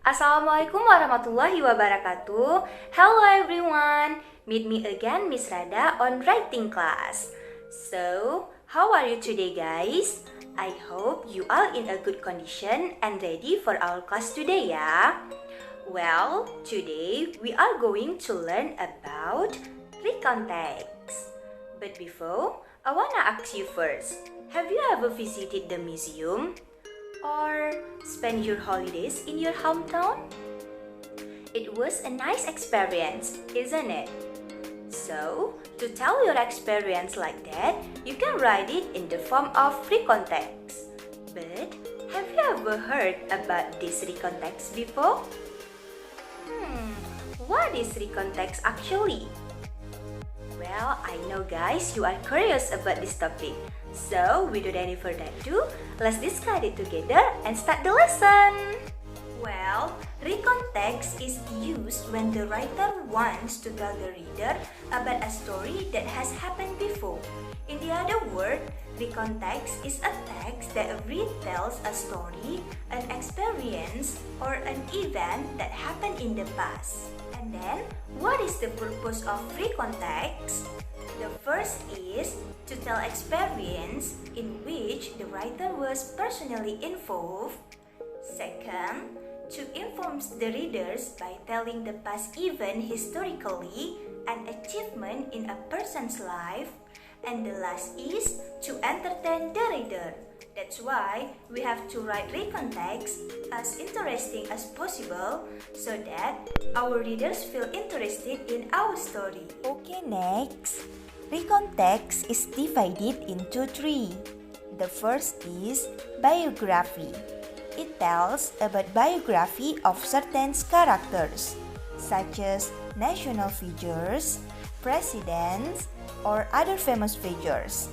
Assalamualaikum warahmatullahi wabarakatuh. Hello everyone. Meet me again, Miss Radha on writing class. So, how are you today, guys? I hope you are in a good condition and ready for our class today, ya. Well, today we are going to learn about recontext. But before, I wanna ask you first. Have you ever visited the museum? Or spend your holidays in your hometown? It was a nice experience, isn't it? So, to tell your experience like that, you can write it in the form of recontext. But have you ever heard about this recontext before? What is recontext actually? Well, I know guys, you are curious about this topic. So, without any further ado, let's discuss it together and start the lesson. Well, recontext is used when the writer wants to tell the reader about a story that has happened before. In the other word, recontext is a text that retells a story, an experience, or an event that happened in the past. And then, what is the purpose of recontext? The first is to tell experience in which the writer was personally involved. Second, to inform the readers by telling the past event historically, an achievement in a person's life. And the last is to entertain the reader. That's why we have to write recontext as interesting as possible so that our readers feel interested in our story. Okay, next. Recontext is divided into three. The first is biography. It tells about biography of certain characters, such as national figures, presidents, or other famous figures.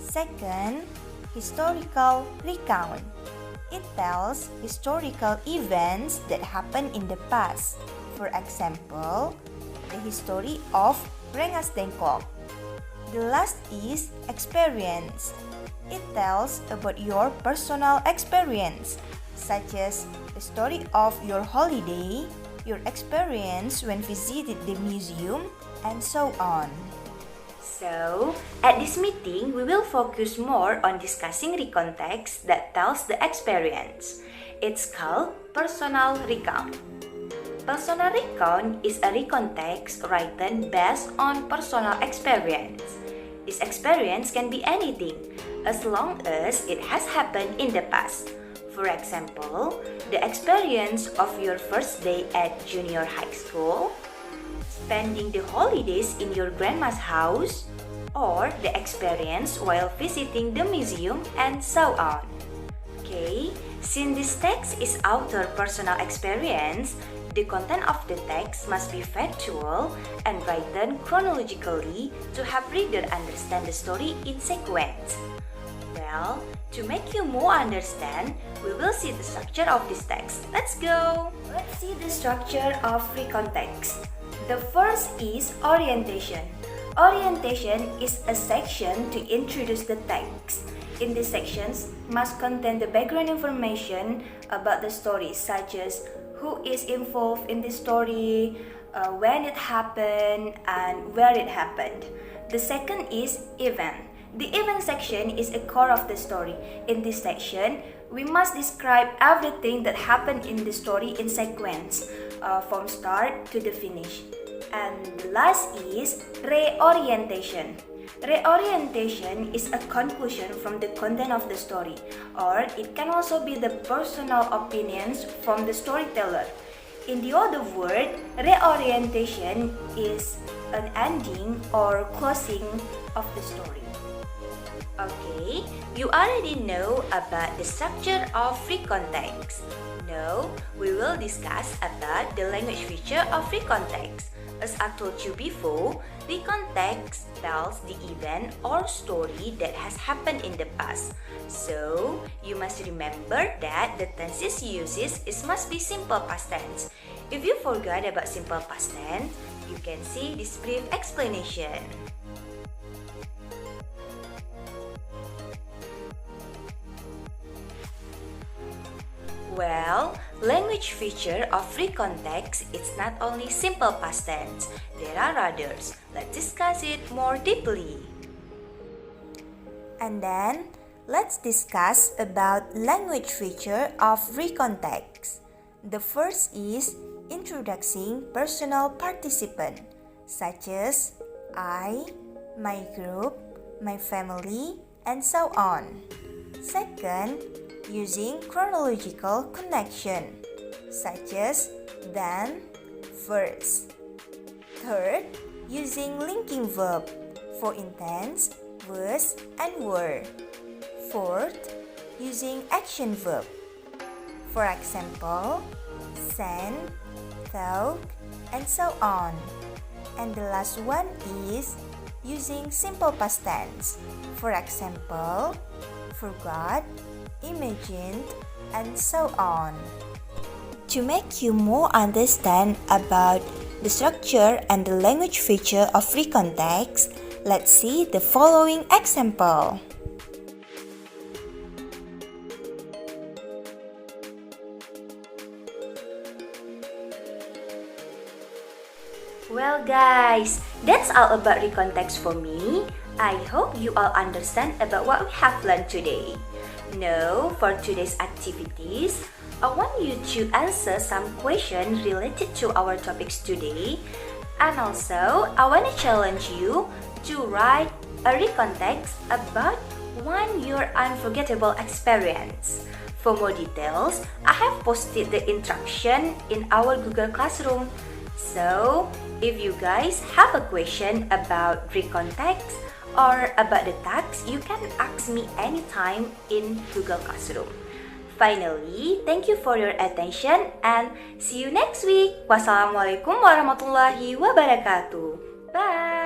Second, historical recount. It tells historical events that happened in the past. For example, the history of Rengas Dengklok. The last is experience. It tells about your personal experience, such as the story of your holiday, your experience when visited the museum, and so on. So, at this meeting, we will focus more on discussing recontext that tells the experience. It's called personal recount. Personal recount is a recontext written based on personal experience. This experience can be anything, as long as it has happened in the past. For example, the experience of your first day at junior high school, spending the holidays in your grandma's house, or the experience while visiting the museum, and so on. Okay, since this text is author personal experience, the content of the text must be factual and written chronologically to help reader understand the story in sequence. Well, to make you more understand, we will see the structure of this text. Let's go! Let's see the structure of recontext. The first is orientation. Orientation is a section to introduce the text. In these sections must contain the background information about the story, such as who is involved in the story, when it happened, and where it happened. The second is event. The event section is a core of the story. In this section, we must describe everything that happened in the story in sequence, from start to the finish. And the last is reorientation. Reorientation is a conclusion from the content of the story, or it can also be the personal opinions from the storyteller. In the other word, reorientation is an ending or closing of the story. Okay, you already know about the structure of recontext. Now, we will discuss about the language feature of recontext. As I told you before, recontext tells the event or story that has happened in the past. So, you must remember that the tenses uses must be simple past tense. If you forgot about simple past tense, you can see this brief explanation. Well, Language feature of recontext is not only simple past tense, there are others. Let's discuss it more deeply. And then, let's discuss about language feature of recontext. The first is introducing personal participant, such as I, my group, my family, and so on. Second, using chronological connection, such as then, first. Third, using linking verb, for instance, was and were. Fourth, using action verb. For example, send, talk, and so on. And the last one is using simple past tense. For example, forgot, imagined, and so on. To make you more understand about the structure and the language feature of recontext, let's see the following example. Well guys, that's all about recontext for me. I hope you all understand about what we have learned today. Now, for today's activities, I want you to answer some questions related to our topics today. And also, I want to challenge you to write a recontext about your unforgettable experience. For more details, I have posted the instruction in our Google Classroom. So, if you guys have a question about recontext or about the text, you can ask me anytime in Google Classroom. Finally, thank you for your attention and see you next week. Wassalamualaikum warahmatullahi wabarakatuh. Bye!